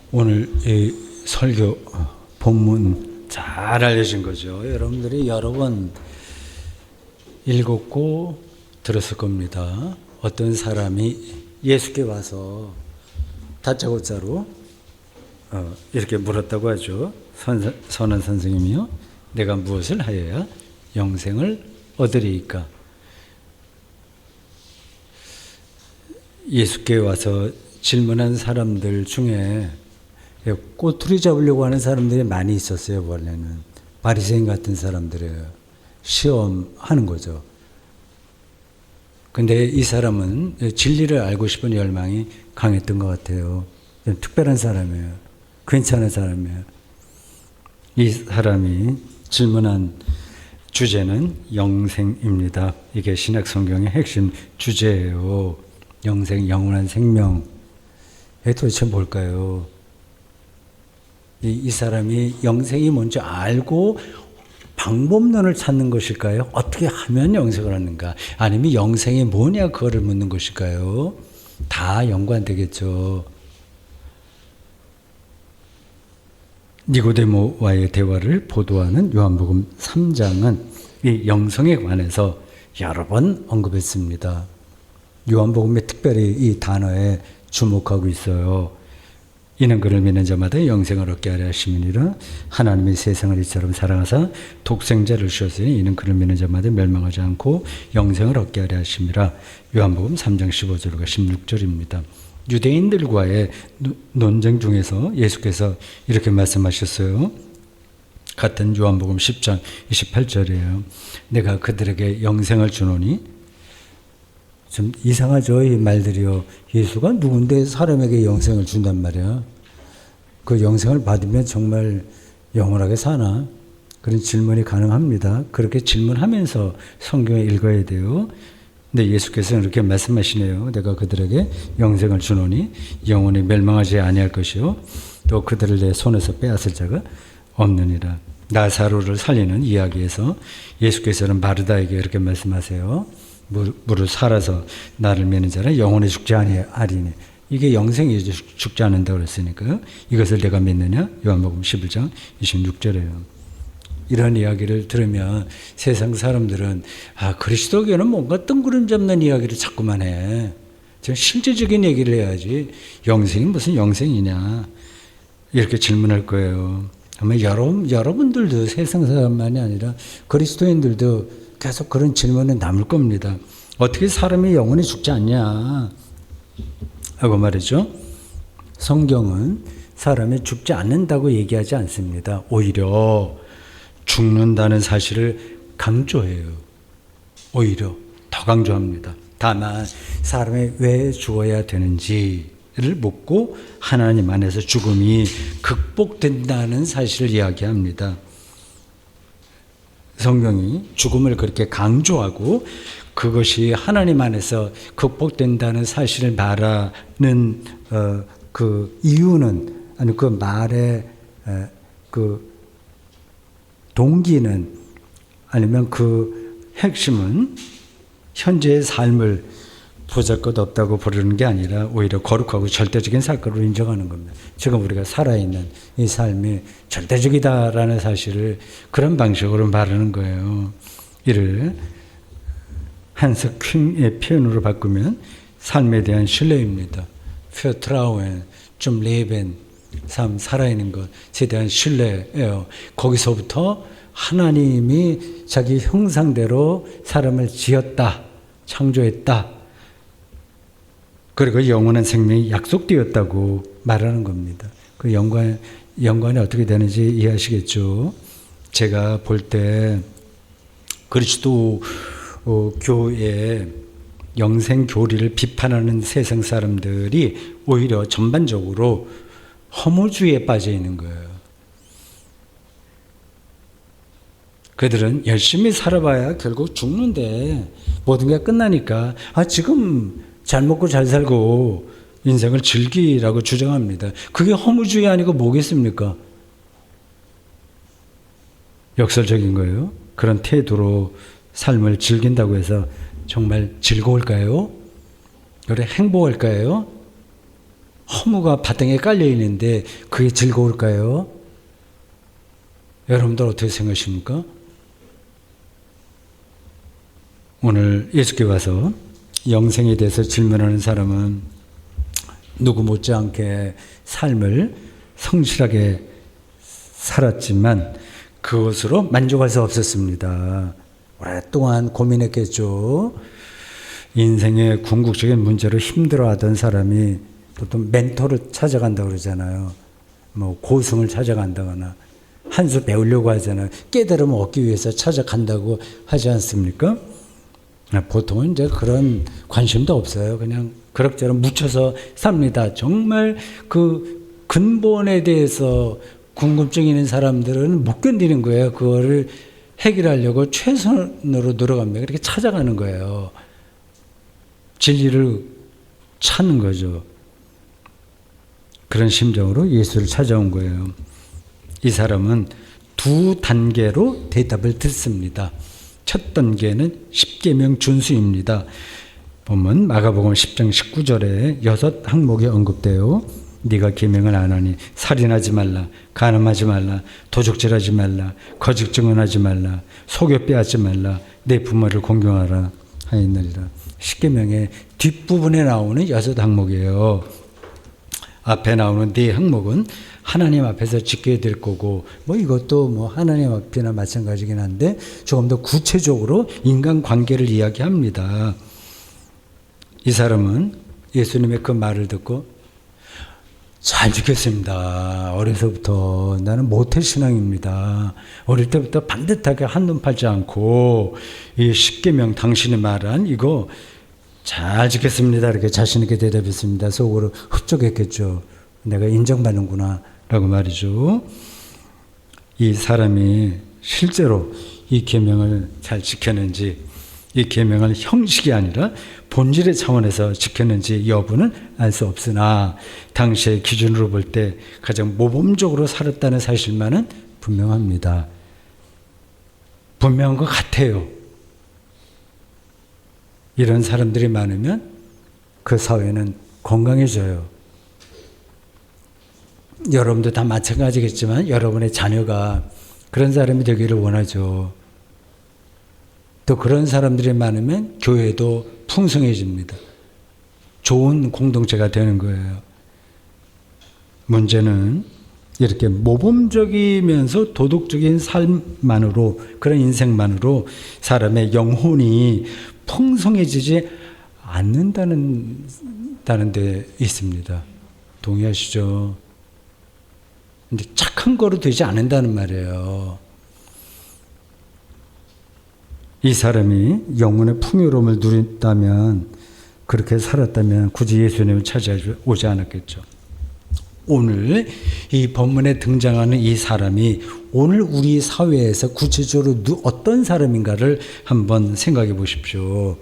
오늘 이 설교 본문 잘 알려진 거죠. 여러분들이 여러 번 읽었고 들었을 겁니다. 어떤 사람이 예수께 와서 다짜고짜로 이렇게 물었다고 하죠. 선한 선생님이요, 내가 무엇을 하여야 영생을 얻으리이까? 예수께 와서 질문한 사람들 중에 꼬투리 잡으려고 하는 사람들이 많이 있었어요. 원래는 바리새인 같은 사람들이에요. 시험하는 거죠. 근데 이 사람은 진리를 알고 싶은 열망이 강했던 것 같아요. 특별한 사람이에요. 괜찮은 사람이에요. 이 사람이 질문한 주제는 영생입니다. 이게 신약 성경의 핵심 주제예요. 영생, 영원한 생명. 이게 도대체 뭘까요? 이 사람이 영생이 뭔지 알고 방법론을 찾는 것일까요? 어떻게 하면 영생을 얻는가? 아니면 영생이 뭐냐 그거를 묻는 것일까요? 다 연관되겠죠. 니고데모와의 대화를 보도하는 요한복음 3장은 이 영성에 관해서 여러 번 언급했습니다. 요한복음에 특별히 이 단어에 주목하고 있어요. 이는 그를 믿는 자마다 영생을 얻게 하려 하심이니라. 하나님이 세상을 이처럼 사랑하사 독생자를 주셨으니 이는 그를 믿는 자마다 멸망하지 않고 영생을 얻게 하려 하심이라. 요한복음 3장 15절과 16절입니다. 유대인들과의 논쟁 중에서 예수께서 이렇게 말씀하셨어요. 같은 요한복음 10장 28절이에요. 내가 그들에게 영생을 주노니. 좀 이상하죠, 이 말들이요. 예수가 누군데 사람에게 영생을 준단 말이야. 그 영생을 받으면 정말 영원하게 사나? 그런 질문이 가능합니다. 그렇게 질문하면서 성경을 읽어야 돼요. 근데 예수께서는 이렇게 말씀하시네요. 내가 그들에게 영생을 주노니 영원히 멸망하지 아니할 것이요 또 그들을 내 손에서 빼앗을 자가 없느니라. 나사로를 살리는 이야기에서 예수께서는 마르다에게 이렇게 말씀하세요. 무릇 살아서 나를 믿는 자는 영원히 죽지 아니하리니. 이게 영생이죠. 죽지 않는다고 그랬으니까요. 이것을 내가 믿느냐? 요한복음 11장 26절이에요. 이런 이야기를 들으면 세상 사람들은 그리스도교는 뭔가 뜬구름 잡는 이야기를 자꾸만 해. 좀 실제적인 얘기를 해야지. 영생이 무슨 영생이냐? 이렇게 질문할 거예요. 아마 여러분들도 세상 사람만이 아니라 그리스도인들도 계속 그런 질문은 남을 겁니다. 어떻게 사람이 영원히 죽지 않냐 하고 말이죠. 성경은 사람이 죽지 않는다고 얘기하지 않습니다. 오히려 죽는다는 사실을 강조해요. 오히려 더 강조합니다. 다만 사람이 왜 죽어야 되는지를 묻고 하나님 안에서 죽음이 극복된다는 사실을 이야기합니다. 성경이 죽음을 그렇게 강조하고 그것이 하나님 안에서 극복된다는 사실을 말하는 그 이유는, 아니 그 말의 그 동기는, 아니면 그 핵심은 현재의 삶을 보잘것없다고 부르는 게 아니라 오히려 거룩하고 절대적인 사건으로 인정하는 겁니다. 지금 우리가 살아있는 이 삶이 절대적이다라는 사실을 그런 방식으로 말하는 거예요. 이를 한스 퀸의 표현으로 바꾸면 삶에 대한 신뢰입니다. für Trauen zum Leben, 삶, 살아있는 것에 대한 신뢰예요. 거기서부터 하나님이 자기 형상대로 사람을 지었다, 창조했다, 그리고 영원한 생명이 약속되었다고 말하는 겁니다. 그 연관이 어떻게 되는지 이해하시겠죠? 제가 볼 때 그리스도 교의 영생 교리를 비판하는 세상 사람들이 오히려 전반적으로 허무주의에 빠져 있는 거예요. 그들은 열심히 살아봐야 결국 죽는데 모든 게 끝나니까 지금 잘 먹고 잘 살고 인생을 즐기라고 주장합니다. 그게 허무주의 아니고 뭐겠습니까? 역설적인 거예요. 그런 태도로 삶을 즐긴다고 해서 정말 즐거울까요? 그래 행복할까요? 허무가 바닥에 깔려 있는데 그게 즐거울까요? 여러분들 어떻게 생각하십니까? 오늘 예수께 와서 영생에 대해서 질문하는 사람은 누구 못지않게 삶을 성실하게 살았지만 그것으로 만족할 수 없었습니다. 오랫동안 고민했겠죠. 인생의 궁극적인 문제로 힘들어하던 사람이 보통 멘토를 찾아간다고 그러잖아요. 뭐 고승을 찾아간다거나 한 수 배우려고 하잖아요. 깨달음을 얻기 위해서 찾아간다고 하지 않습니까? 보통은 이제 그런 관심도 없어요. 그냥 그럭저럭 묻혀서 삽니다. 정말 그 근본에 대해서 궁금증이 있는 사람들은 못 견디는 거예요. 그거를 해결하려고 최선으로 노력합니다. 그렇게 찾아가는 거예요. 진리를 찾는 거죠. 그런 심정으로 예수를 찾아온 거예요. 이 사람은 두 단계로 대답을 듣습니다. 첫 단계는 십계명 준수입니다. 보면 마가복음 10장 19절에 6 항목이 언급돼요. 네가 계명을 안 하니 살인하지 말라, 간음하지 말라, 도적질하지 말라, 거짓 증언하지 말라, 속여 빼앗지 말라, 내 부모를 공경하라 하였느니라. 십계명의 뒷부분에 나오는 6 항목이에요. 앞에 나오는 4 항목은 하나님 앞에서 지켜야 될 거고, 뭐 이것도 뭐 하나님 앞이나 마찬가지긴 한데 조금 더 구체적으로 인간 관계를 이야기합니다. 이 사람은 예수님의 그 말을 듣고 잘 지켰습니다. 어려서부터 나는 모태신앙입니다. 어릴 때부터 반듯하게 한눈 팔지 않고 이 십계명 당신이 말한 이거 잘 지켰습니다. 이렇게 자신 있게 대답했습니다. 속으로 흡족했겠죠. 내가 인정받는구나 라고 말이죠. 이 사람이 실제로 이 계명을 잘 지켰는지, 이 계명을 형식이 아니라 본질의 차원에서 지켰는지 여부는 알 수 없으나 당시의 기준으로 볼 때 가장 모범적으로 살았다는 사실만은 분명합니다. 분명한 것 같아요. 이런 사람들이 많으면 그 사회는 건강해져요. 여러분도 다 마찬가지겠지만 여러분의 자녀가 그런 사람이 되기를 원하죠. 또 그런 사람들이 많으면 교회도 풍성해집니다. 좋은 공동체가 되는 거예요. 문제는 이렇게 모범적이면서 도덕적인 삶만으로, 그런 인생만으로 사람의 영혼이 풍성해지지 않는다는 데 있습니다. 동의하시죠? 근데 착한 거로 되지 않는다는 말이에요. 이 사람이 영혼의 풍요로움을 누린다면, 그렇게 살았다면 굳이 예수님을 찾아오지 않았겠죠. 오늘 이 본문에 등장하는 이 사람이 오늘 우리 사회에서 구체적으로 어떤 사람인가를 한번 생각해 보십시오.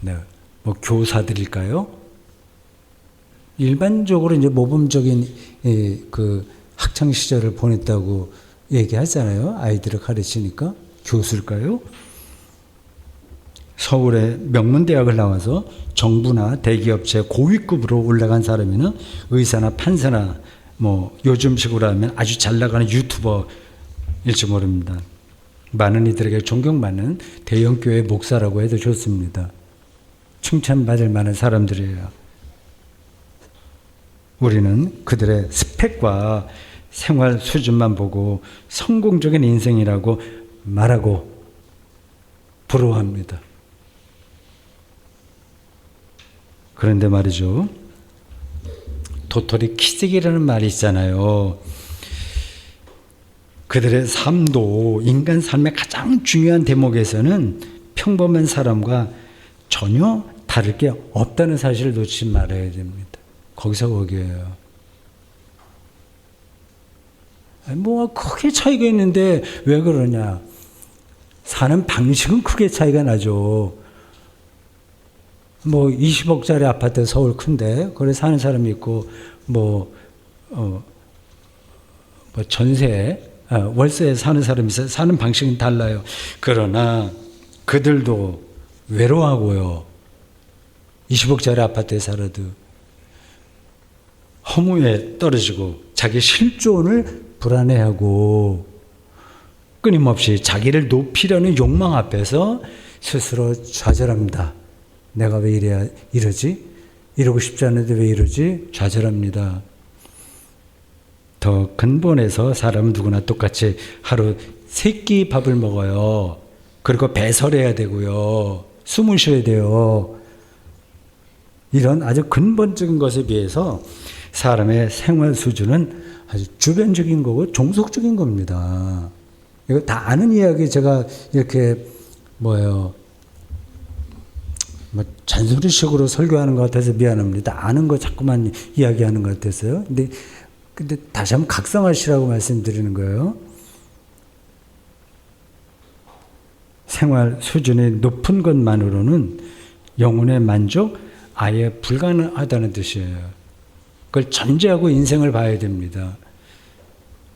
네, 뭐 교사들일까요? 일반적으로 이제 모범적인 그 학창 시절을 보냈다고 얘기하잖아요. 아이들을 가르치니까. 교수일까요? 서울의 명문대학을 나와서 정부나 대기업체 고위급으로 올라간 사람이나 의사나 판사나 뭐 요즘식으로 하면 아주 잘 나가는 유튜버일지 모릅니다. 많은 이들에게 존경받는 대형교회 목사라고 해도 좋습니다. 칭찬받을 만한 사람들이에요. 우리는 그들의 스펙과 생활 수준만 보고 성공적인 인생이라고 말하고 부러워합니다. 그런데 말이죠. 도토리 키재기라는 말이 있잖아요. 그들의 삶도 인간 삶의 가장 중요한 대목에서는 평범한 사람과 전혀 다를 게 없다는 사실을 놓치지 말아야 됩니다. 거기서 거기에요. 뭐 크게 차이가 있는데 왜 그러냐. 사는 방식은 크게 차이가 나죠. 뭐 20억짜리 아파트 서울 큰데 거기 사는 사람이 있고 뭐 전세 월세에 사는 사람이 있어요. 사는 방식은 달라요. 그러나 그들도 외로워하고요. 20억짜리 아파트에 살아도 허무에 떨어지고 자기 실존을 불안해하고 끊임없이 자기를 높이려는 욕망 앞에서 스스로 좌절합니다. 내가 왜 이러지? 이러고 싶지 않은데 왜 이러지? 좌절합니다. 더 근본에서 사람은 누구나 똑같이 하루 3끼 밥을 먹어요. 그리고 배설해야 되고요. 숨을 쉬어야 돼요. 이런 아주 근본적인 것에 비해서 사람의 생활 수준은 아주 주변적인 거고 종속적인 겁니다. 이거 다 아는 이야기 제가 이렇게 잔소리식으로 설교하는 것 같아서 미안합니다. 아는 거 자꾸만 이야기하는 것 같았어요. 근데 다시 한번 각성하시라고 말씀드리는 거예요. 생활 수준이 높은 것만으로는 영혼의 만족 아예 불가능하다는 뜻이에요. 그걸 전제하고 인생을 봐야 됩니다.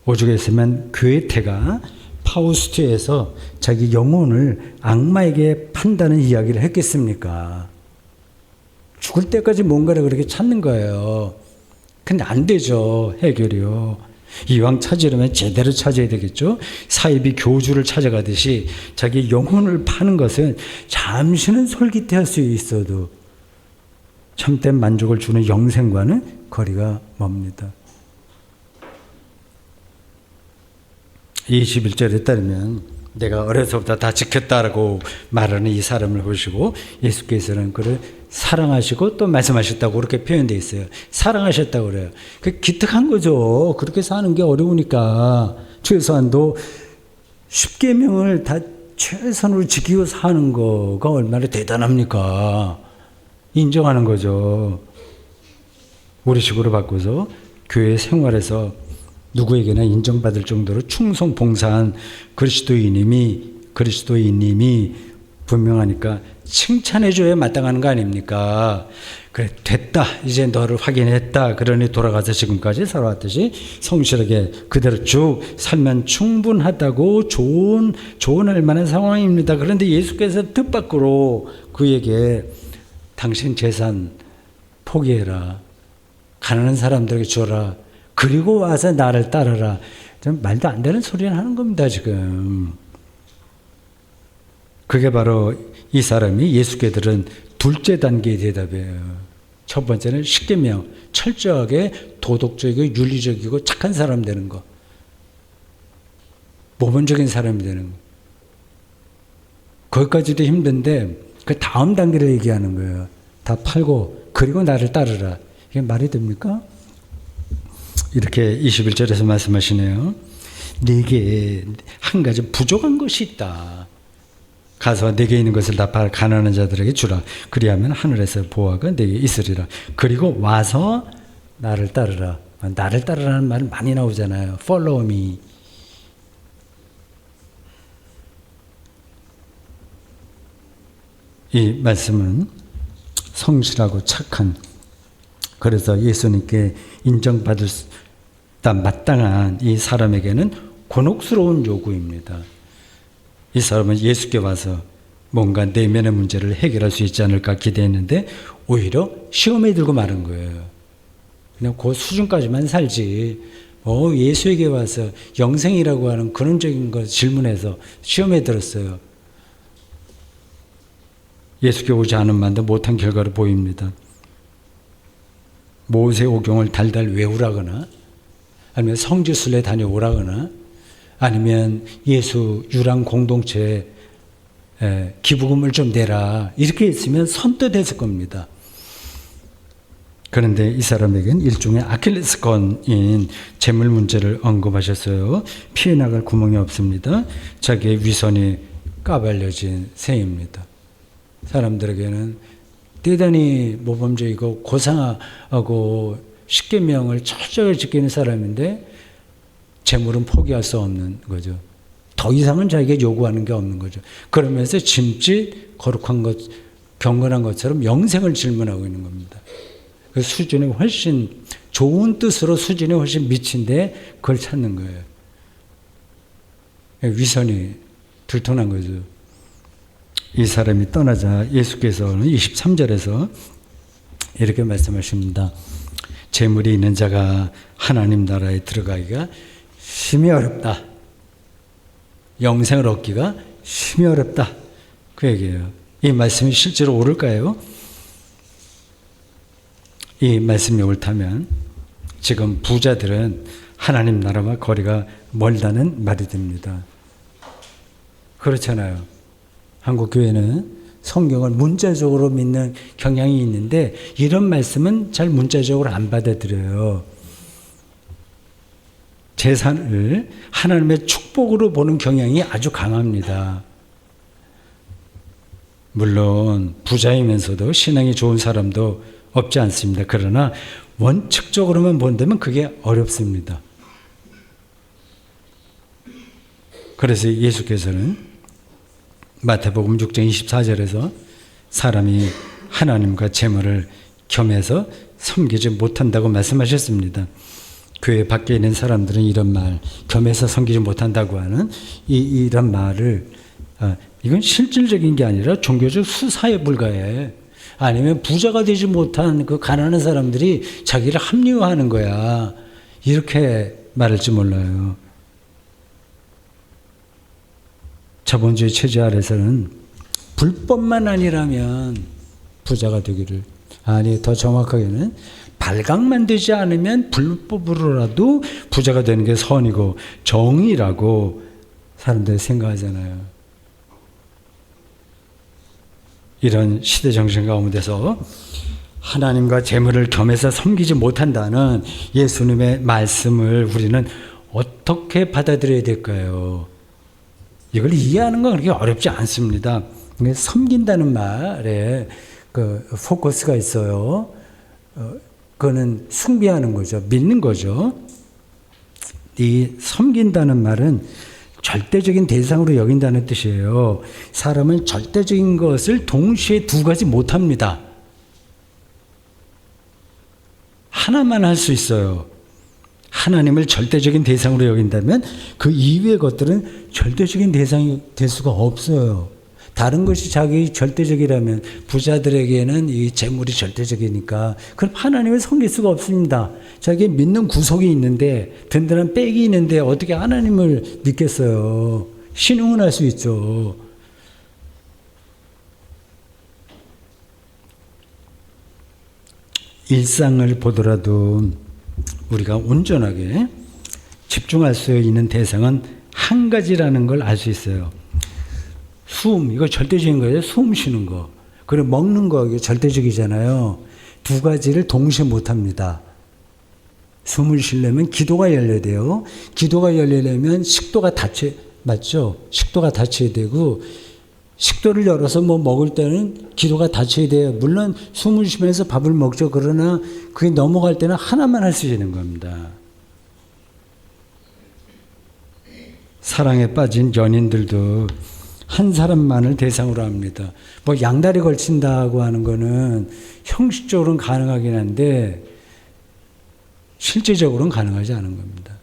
오죽 했으면 괴테가 파우스트에서 자기 영혼을 악마에게 판다는 이야기를 했겠습니까? 죽을 때까지 뭔가를 그렇게 찾는 거예요. 근데 안 되죠. 해결이요. 이왕 찾으려면 제대로 찾아야 되겠죠. 사이비 교주를 찾아가듯이 자기 영혼을 파는 것은 잠시는 솔깃해할 수 있어도 참된 만족을 주는 영생과는 거리가 멉니다. 21절에 따르면 내가 어려서부터 다 지켰다라고 말하는 이 사람을 보시고 예수께서는 그를 사랑하시고 또 말씀하셨다고 그렇게 표현되어 있어요. 사랑하셨다고 그래요. 그 기특한 거죠. 그렇게 사는 게 어려우니까 최소한도 10계명을 다 최선으로 지키고 사는 거가 얼마나 대단합니까? 인정하는 거죠. 우리식으로 바꿔서 교회 생활에서 누구에게나 인정받을 정도로 충성 봉사한 그리스도인님이 분명하니까 칭찬해줘야 마땅한 거 아닙니까? 그래, 됐다. 이제 너를 확인했다. 그러니 돌아가서 지금까지 살아왔듯이 성실하게 그대로 쭉 살면 충분하다고 조언할 만한 상황입니다. 그런데 예수께서 뜻밖으로 그에게 당신 재산 포기해라. 가난한 사람들에게 줘라. 그리고 와서 나를 따르라. 좀 말도 안 되는 소리를 하는 겁니다, 지금. 그게 바로 이 사람이 예수께 들은 둘째 단계의 대답이에요. 첫 번째는 10계명, 철저하게 도덕적이고 윤리적이고 착한 사람 되는 거. 모범적인 사람이 되는 거. 거기까지도 힘든데 그 다음 단계를 얘기하는 거예요. 다 팔고 그리고 나를 따르라. 이게 말이 됩니까? 이렇게 21절에서 말씀하시네요. 네게 한 가지 부족한 것이 있다. 가서 네게 있는 것을 다 팔아 가난한 자들에게 주라. 그리하면 하늘에서 보화가 네게 있으리라. 그리고 와서 나를 따르라. 나를 따르라는 말 많이 나오잖아요. Follow me. 이 말씀은 성실하고 착한, 그래서 예수님께 인정받을 마땅한 이 사람에게는 곤혹스러운 요구입니다. 이 사람은 예수께 와서 뭔가 내면의 문제를 해결할 수 있지 않을까 기대했는데 오히려 시험에 들고 마는 거예요. 그냥 그 수준까지만 살지. 예수에게 와서 영생이라고 하는 근원적인 것 질문해서 시험에 들었어요. 예수께 오지 않은 만도 못한 결과를 보입니다. 모세오경을 달달 외우라거나 아니면 성지순례 다녀오라거나 아니면 예수 유랑 공동체에 기부금을 좀 내라 이렇게 했으면 선뜻 했을 겁니다. 그런데 이 사람에겐 일종의 아킬레스건인 재물 문제를 언급하셨어요. 피해 나갈 구멍이 없습니다. 자기의 위선이 까발려진 셈입니다. 사람들에게는 대단히 모범적이고 고상하고 십계명을 철저히 지키는 사람인데 재물은 포기할 수 없는 거죠. 더 이상은 자기가 요구하는 게 없는 거죠. 그러면서 짐짓 거룩한 것, 경건한 것처럼 영생을 질문하고 있는 겁니다. 그 수준이 훨씬 좋은 뜻으로 수준이 훨씬 미친데 그걸 찾는 거예요. 위선이 들통난 거죠. 이 사람이 떠나자 예수께서는 23절에서 이렇게 말씀하십니다. 재물이 있는 자가 하나님 나라에 들어가기가 심히 어렵다. 영생을 얻기가 심히 어렵다. 그 얘기예요. 이 말씀이 실제로 옳을까요? 이 말씀이 옳다면 지금 부자들은 하나님 나라와 거리가 멀다는 말이 됩니다. 그렇잖아요. 한국 교회는 성경을 문자적으로 믿는 경향이 있는데 이런 말씀은 잘 문자적으로 안 받아들여요. 재산을 하나님의 축복으로 보는 경향이 아주 강합니다. 물론 부자이면서도 신앙이 좋은 사람도 없지 않습니다. 그러나 원칙적으로만 본다면 그게 어렵습니다. 그래서 예수께서는 마태복음 6장 24절에서 사람이 하나님과 재물을 겸해서 섬기지 못한다고 말씀하셨습니다. 교회 밖에 있는 사람들은 이런 말, 겸해서 섬기지 못한다고 하는 이런 말을 이건 실질적인 게 아니라 종교적 수사에 불과해. 아니면 부자가 되지 못한 그 가난한 사람들이 자기를 합리화하는 거야. 이렇게 말할지 몰라요. 자본주의 체제 아래서는 불법만 아니라면 부자가 되기를, 아니 더 정확하게는 발각만 되지 않으면 불법으로라도 부자가 되는 게 선이고 정의라고 사람들이 생각하잖아요. 이런 시대 정신 가운데서 하나님과 재물을 겸해서 섬기지 못한다는 예수님의 말씀을 우리는 어떻게 받아들여야 될까요? 이걸 이해하는 건 그렇게 어렵지 않습니다. 섬긴다는 말에 그 포커스가 있어요. 그거는 숭배하는 거죠. 믿는 거죠. 이 섬긴다는 말은 절대적인 대상으로 여긴다는 뜻이에요. 사람은 절대적인 것을 동시에 두 가지 못합니다. 하나만 할 수 있어요. 하나님을 절대적인 대상으로 여긴다면 그 이외의 것들은 절대적인 대상이 될 수가 없어요. 다른 것이 자기 절대적이라면 부자들에게는 이 재물이 절대적이니까 그럼 하나님을 섬길 수가 없습니다. 자기 믿는 구석이 있는데 든든한 백이 있는데 어떻게 하나님을 믿겠어요. 신용은 할 수 있죠. 일상을 보더라도 우리가 온전하게 집중할 수 있는 대상은 한 가지라는 걸 알 수 있어요. 숨, 이거 절대적인 거예요. 숨 쉬는 거. 그리고 먹는 거, 이게 절대적이잖아요. 두 가지를 동시에 못 합니다. 숨을 쉬려면 기도가 열려야 돼요. 기도가 열리려면 식도가 맞죠? 식도가 닫혀야 되고, 식도를 열어서 뭐 먹을 때는 기도가 닫혀야 돼요. 물론 숨을 쉬면서 밥을 먹죠. 그러나 그게 넘어갈 때는 하나만 할 수 있는 겁니다. 사랑에 빠진 연인들도 한 사람만을 대상으로 합니다. 뭐 양다리 걸친다고 하는 거는 형식적으로는 가능하긴 한데 실제적으로는 가능하지 않은 겁니다.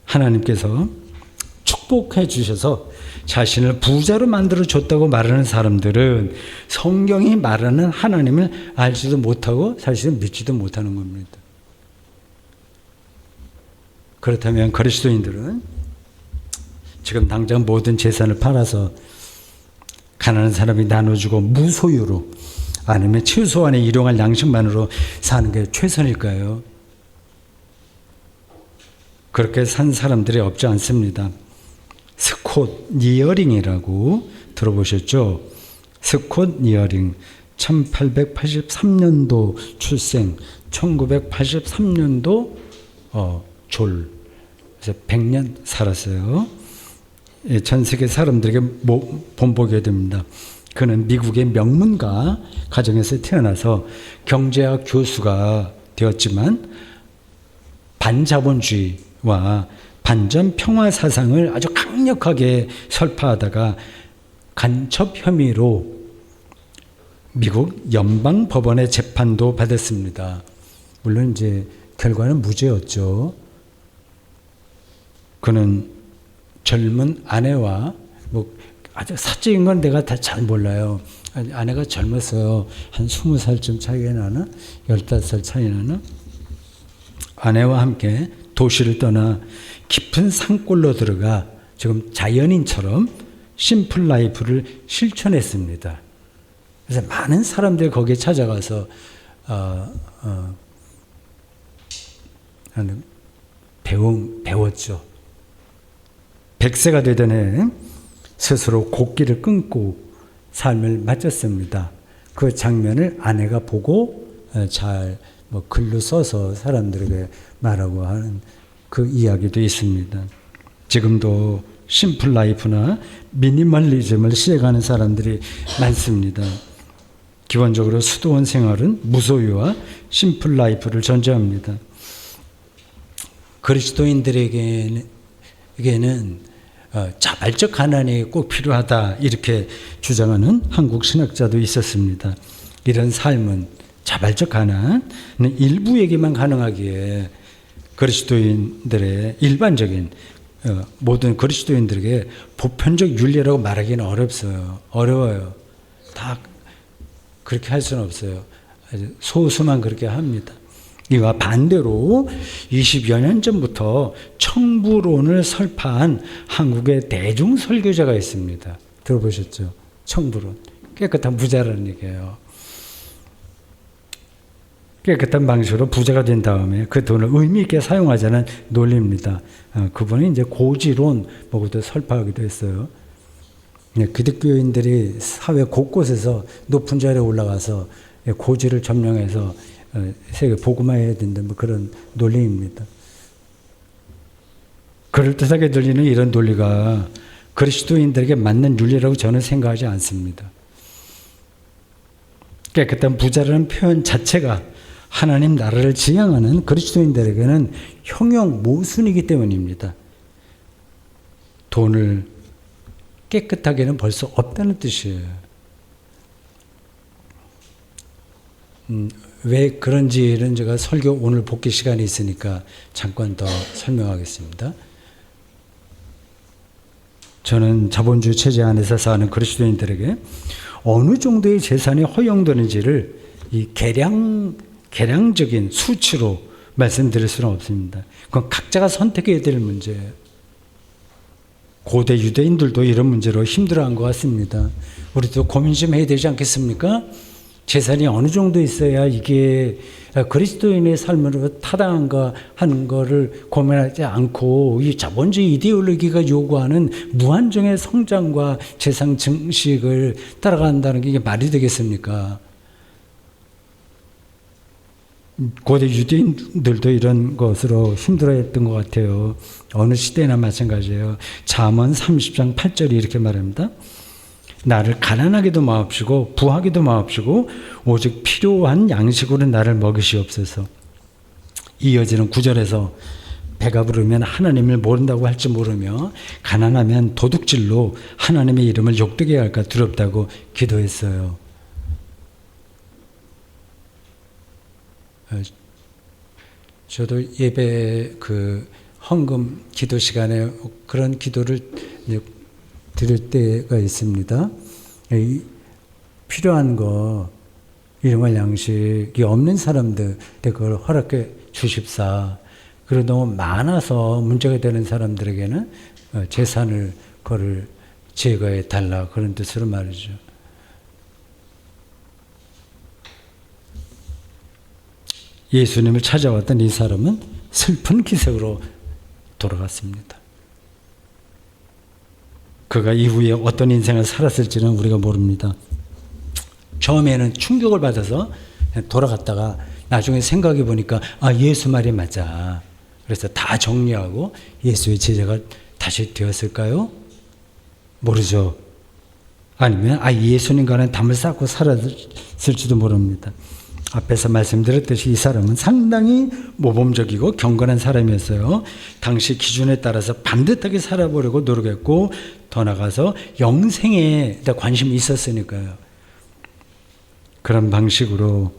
하나님께서 축복해 주셔서 자신을 부자로 만들어 줬다고 말하는 사람들은 성경이 말하는 하나님을 알지도 못하고 사실은 믿지도 못하는 겁니다. 그렇다면 그리스도인들은 지금 당장 모든 재산을 팔아서 가난한 사람이 나눠주고 무소유로 아니면 최소한의 일용할 양식만으로 사는 게 최선일까요? 그렇게 산 사람들이 없지 않습니다. 스콧 니어링이라고 들어보셨죠? 스콧 니어링 1883년도 출생, 1983년도 졸. 그래서 100년 살았어요. 전 세계 사람들에게 본보게 됩니다. 그는 미국의 명문가 가정에서 태어나서 경제학 교수가 되었지만 반자본주의와 반전 평화 사상을 아주 강력하게 설파하다가 간첩 혐의로 미국 연방 법원의 재판도 받았습니다. 물론 이제 결과는 무죄였죠. 그는 젊은 아내와 뭐 아주 사적인 건 내가 다 잘 몰라요. 아내가 젊었어요. 한 20살쯤 차이가 나나? 15살 차이 나나? 아내와 함께 도시를 떠나 깊은 산골로 들어가 지금 자연인처럼 심플 라이프를 실천했습니다. 그래서 많은 사람들이 거기에 찾아가서 배웠죠. 100세가 되던 해 스스로 곡기를 끊고 삶을 마쳤습니다. 그 장면을 아내가 보고 잘 글로 써서 사람들에게 말하고 하는 그 이야기도 있습니다. 지금도 심플 라이프나 미니멀리즘을 시행하는 사람들이 많습니다. 기본적으로 수도원 생활은 무소유와 심플 라이프를 전제합니다. 그리스도인들에게는 자발적 가난이 꼭 필요하다 이렇게 주장하는 한국 신학자도 있었습니다. 이런 삶은 자발적 가난은 일부에게만 가능하기에 그리스도인들의 일반적인 모든 그리스도인들에게 보편적 윤리라고 말하기는 어려워요. 다 그렇게 할 수는 없어요. 소수만 그렇게 합니다. 이와 반대로 20여 년 전부터 청부론을 설파한 한국의 대중 설교자가 있습니다. 들어보셨죠? 청부론. 깨끗한 부자라는 얘기예요. 깨끗한 방식으로 부자가 된 다음에 그 돈을 의미 있게 사용하자는 논리입니다. 그분이 이제 고지론 보고도 설파하기도 했어요. 기독교인들이 사회 곳곳에서 높은 자리에 올라가서 고지를 점령해서 세계 복음화해야 된다, 그런 논리입니다. 그럴듯하게 들리는 이런 논리가 그리스도인들에게 맞는 윤리라고 저는 생각하지 않습니다. 깨끗한 부자라는 표현 자체가 하나님 나라를 지향하는 그리스도인들에게는 형용 모순이기 때문입니다. 돈을 깨끗하게는 벌 수 없다는 뜻이에요. 왜 그런지는 제가 설교 오늘 복귀 시간이 있으니까 잠깐 더 설명하겠습니다. 저는 자본주의 체제 안에서 사는 그리스도인들에게 어느 정도의 재산이 허용되는지를 이 계량적인 수치로 말씀드릴 수는 없습니다. 그건 각자가 선택해야 될 문제예요. 고대 유대인들도 이런 문제로 힘들어한 것 같습니다. 우리도 고민 좀 해야 되지 않겠습니까? 재산이 어느 정도 있어야 이게 그리스도인의 삶으로 타당한가 하는 거를 고민하지 않고 이 자본주의 이데올로기가 요구하는 무한정의 성장과 재산 증식을 따라간다는 게 이게 말이 되겠습니까? 고대 유대인들도 이런 것으로 힘들어했던 것 같아요. 어느 시대나 마찬가지예요. 잠언 30장 8절이 이렇게 말합니다. 나를 가난하게도 마옵시고 부하게도 마옵시고 오직 필요한 양식으로 나를 먹이시옵소서. 이어지는 9절에서 배가 부르면 하나님을 모른다고 할지 모르며 가난하면 도둑질로 하나님의 이름을 욕되게 할까 두렵다고 기도했어요. 저도 예배 헌금 기도 시간에 그런 기도를 드릴 때가 있습니다. 필요한 거, 일용할 양식이 없는 사람들 그걸 허락해 주십사. 그리고 너무 많아서 문제가 되는 사람들에게는 재산을 그걸 제거해 달라, 그런 뜻으로 말이죠. 예수님을 찾아왔던 이 사람은 슬픈 기색으로 돌아갔습니다. 그가 이후에 어떤 인생을 살았을지는 우리가 모릅니다. 처음에는 충격을 받아서 돌아갔다가 나중에 생각해 보니까 예수 말이 맞아. 그래서 다 정리하고 예수의 제자가 다시 되었을까요? 모르죠. 아니면 예수님과는 담을 쌓고 살았을지도 모릅니다. 앞에서 말씀드렸듯이 이 사람은 상당히 모범적이고 경건한 사람이었어요. 당시 기준에 따라서 반듯하게 살아보려고 노력했고 더 나아가서 영생에 관심이 있었으니까요. 그런 방식으로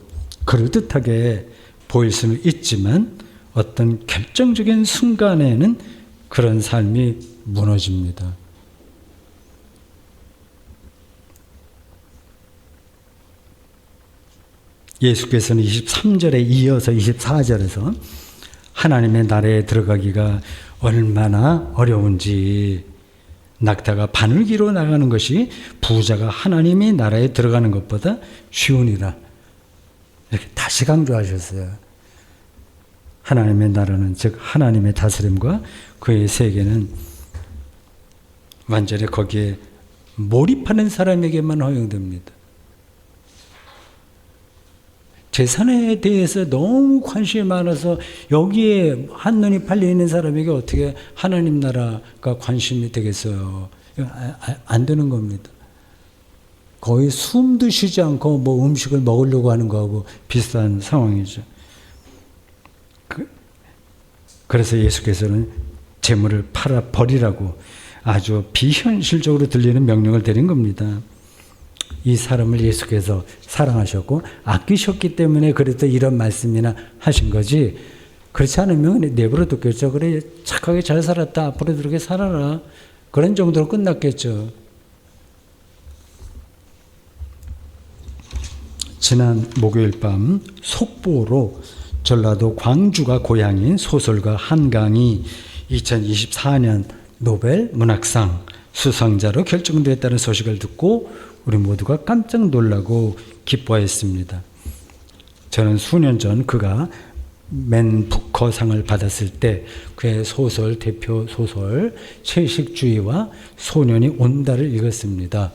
그럴듯하게 보일 수는 있지만 어떤 결정적인 순간에는 그런 삶이 무너집니다. 예수께서는 23절에 이어서 24절에서 하나님의 나라에 들어가기가 얼마나 어려운지, 낙타가 바늘기로 나가는 것이 부자가 하나님의 나라에 들어가는 것보다 쉬우니라, 이렇게 다시 강조하셨어요. 하나님의 나라는, 즉 하나님의 다스림과 그의 세계는 완전히 거기에 몰입하는 사람에게만 허용됩니다. 재산에 대해서 너무 관심이 많아서 여기에 한눈이 팔려 있는 사람에게 어떻게 하나님 나라가 관심이 되겠어요? 안 되는 겁니다. 거의 숨도 쉬지 않고 뭐 음식을 먹으려고 하는 거하고 비슷한 상황이죠. 그래서 예수께서는 재물을 팔아 버리라고 아주 비현실적으로 들리는 명령을 드린 겁니다. 이 사람을 예수께서 사랑하셨고 아끼셨기 때문에 그래도 이런 말씀이나 하신 거지, 그렇지 않으면 내버려 뒀겠죠. 그래, 착하게 잘 살았다, 앞으로도 그렇게 살아라, 그런 정도로 끝났겠죠. 지난 목요일 밤 속보로 전라도 광주가 고향인 소설가 한강이 2024년 노벨 문학상 수상자로 결정됐다는 소식을 듣고 우리 모두가 깜짝 놀라고 기뻐했습니다. 저는 수년 전 그가 맨 부커상을 받았을 때 그의 소설, 대표 소설 채식주의와 소년이 온다를 읽었습니다.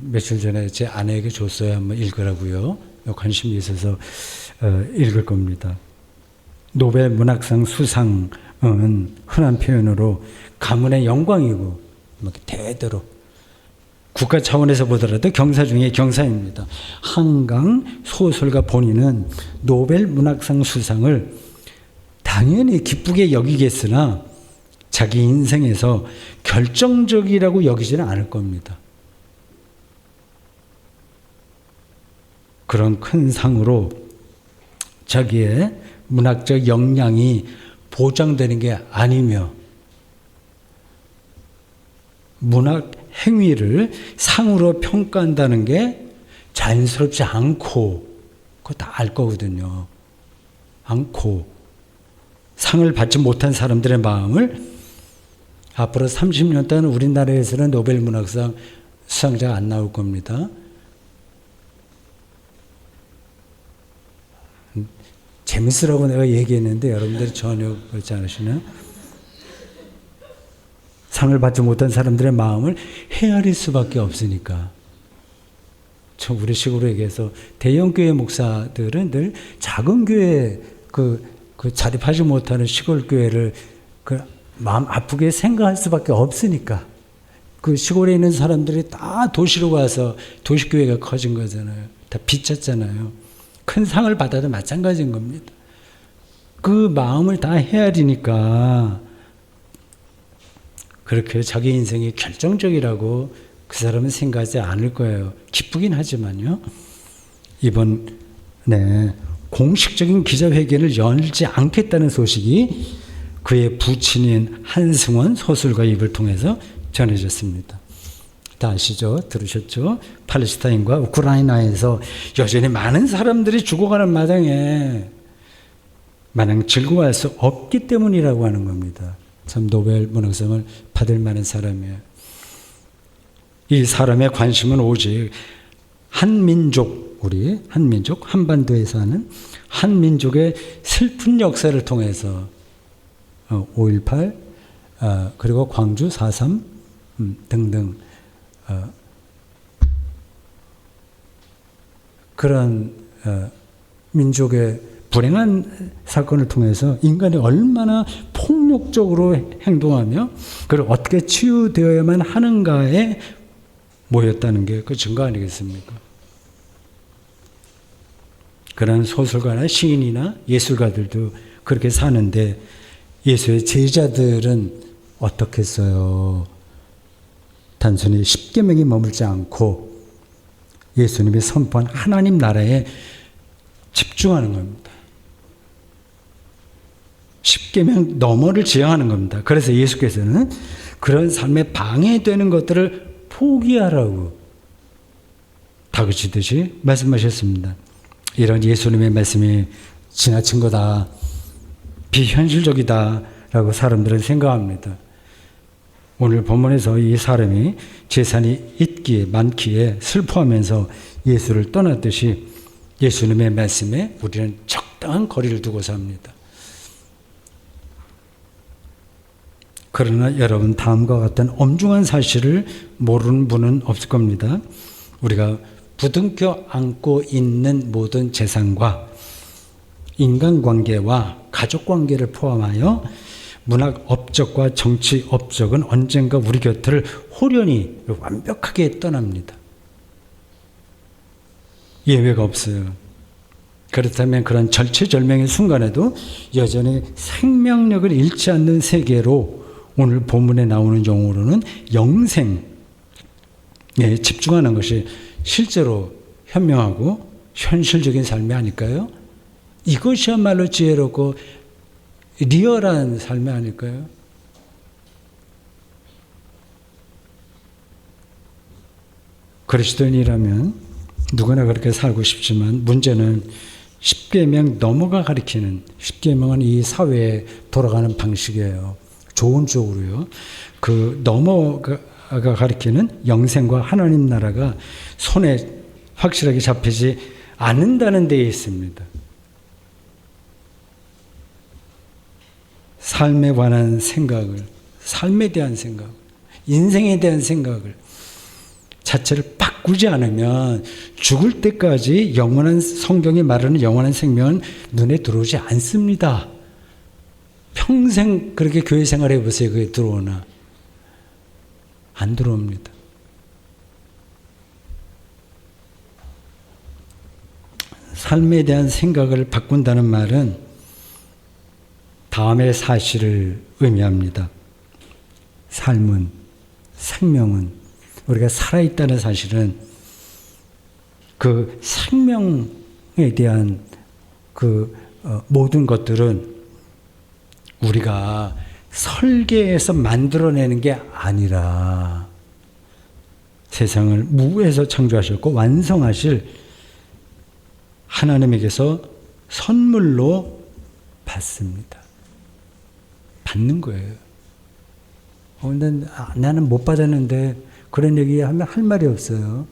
며칠 전에 제 아내에게 줬어요. 한번 읽으라고요. 관심이 있어서 읽을 겁니다. 노벨 문학상 수상은 흔한 표현으로 가문의 영광이고 대대로 국가 차원에서 보더라도 경사 중에 경사입니다. 한강 소설가 본인은 노벨 문학상 수상을 당연히 기쁘게 여기겠으나 자기 인생에서 결정적이라고 여기지는 않을 겁니다. 그런 큰 상으로 자기의 문학적 역량이 보장되는 게 아니며 문학 행위를 상으로 평가한다는 게 자연스럽지 않고, 그거 다 알 거거든요. 않고 상을 받지 못한 사람들의 마음을 앞으로 30년 동안 우리나라에서는 노벨 문학상 수상자가 안 나올 겁니다. 재밌으라고 내가 얘기했는데 여러분들이 전혀 그렇지 않으시나요? 상을 받지 못한 사람들의 마음을 헤아릴 수밖에 없으니까. 우리 식으로 얘기해서 대형 교회 목사들은 늘 작은 교회 그 자립하지 못하는 시골 교회를 그 마음 아프게 생각할 수밖에 없으니까 그 시골에 있는 사람들이 다 도시로 와서 도시교회가 커진 거잖아요. 다 비쳤잖아요. 큰 상을 받아도 마찬가지인 겁니다. 그 마음을 다 헤아리니까 그렇게 자기 인생이 결정적이라고 그 사람은 생각하지 않을 거예요. 기쁘긴 하지만요. 이번에 공식적인 기자회견을 열지 않겠다는 소식이 그의 부친인 한승원 소설가 입을 통해서 전해졌습니다. 다 아시죠? 들으셨죠? 팔레스타인과 우크라이나에서 여전히 많은 사람들이 죽어가는 마당에 마냥 즐거워할 수 없기 때문이라고 하는 겁니다. 참 노벨 문학상을 받을 만한 사람이에요. 이 사람의 관심은 오직 한민족, 우리 한민족, 한반도에 사는 한민족의 슬픈 역사를 통해서 5.18 그리고 광주 4.3 등등 그런 민족의 불행한 사건을 통해서 인간이 얼마나 폭력적으로 행동하며 그걸 어떻게 치유되어야만 하는가에 모였다는 게 그 증거 아니겠습니까? 그런 소설가나 시인이나 예술가들도 그렇게 사는데 예수의 제자들은 어떻겠어요? 단순히 십계명에 머물지 않고 예수님이 선포한 하나님 나라에 집중하는 겁니다. 십계명 너머를 지향하는 겁니다. 그래서 예수께서는 그런 삶에 방해되는 것들을 포기하라고 다그치듯이 말씀하셨습니다. 이런 예수님의 말씀이 지나친 거다, 비현실적이다 라고 사람들은 생각합니다. 오늘 본문에서 이 사람이 재산이 있기에 많기에 슬퍼하면서 예수를 떠났듯이 예수님의 말씀에 우리는 적당한 거리를 두고 삽니다. 그러나 여러분, 다음과 같은 엄중한 사실을 모르는 분은 없을 겁니다. 우리가 부둥켜 안고 있는 모든 재산과 인간관계와 가족관계를 포함하여 문학 업적과 정치 업적은 언젠가 우리 곁을 호련히 완벽하게 떠납니다. 예외가 없어요. 그렇다면 그런 절체절명의 순간에도 여전히 생명력을 잃지 않는 세계로 오늘 본문에 나오는 용어로는 영생에 집중하는 것이 실제로 현명하고 현실적인 삶이 아닐까요? 이것이야말로 지혜롭고 리얼한 삶이 아닐까요? 그리스도인이라면 누구나 그렇게 살고 싶지만 문제는 십계명 넘어가 가리키는, 십계명은 이 사회에 돌아가는 방식이에요. 좋은 쪽으로요. 그 넘어가 가리키는 영생과 하나님 나라가 손에 확실하게 잡히지 않는다는 데에 있습니다. 삶에 관한 생각을, 삶에 대한 생각, 인생에 대한 생각을 자체를 바꾸지 않으면 죽을 때까지 영원한, 성경이 말하는 영원한 생명은 눈에 들어오지 않습니다. 평생 그렇게 교회 생활해 보세요. 그게 들어오나? 안 들어옵니다. 삶에 대한 생각을 바꾼다는 말은 다음의 사실을 의미합니다. 삶은, 생명은, 우리가 살아있다는 사실은 그 생명에 대한 그 모든 것들은 우리가 설계해서 만들어내는 게 아니라 세상을 무에서 창조하셨고 완성하실 하나님에게서 선물로 받습니다. 받는 거예요. 근데 나는 못 받았는데 그런 얘기하면 할 말이 없어요.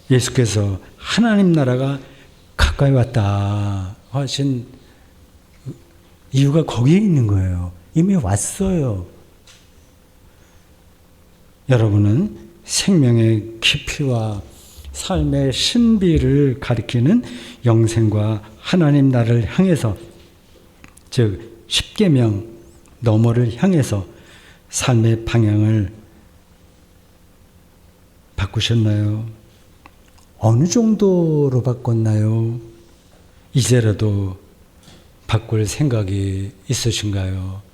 예수께서 하나님 나라가 가까이 왔다 하신 이유가 거기에 있는 거예요. 이미 왔어요. 여러분은 생명의 깊이와 삶의 신비를 가리키는 영생과 하나님 나라를 향해서, 즉 십계명 너머를 향해서 삶의 방향을 바꾸셨나요? 어느 정도로 바꿨나요? 이제라도 바꿀 생각이 있으신가요?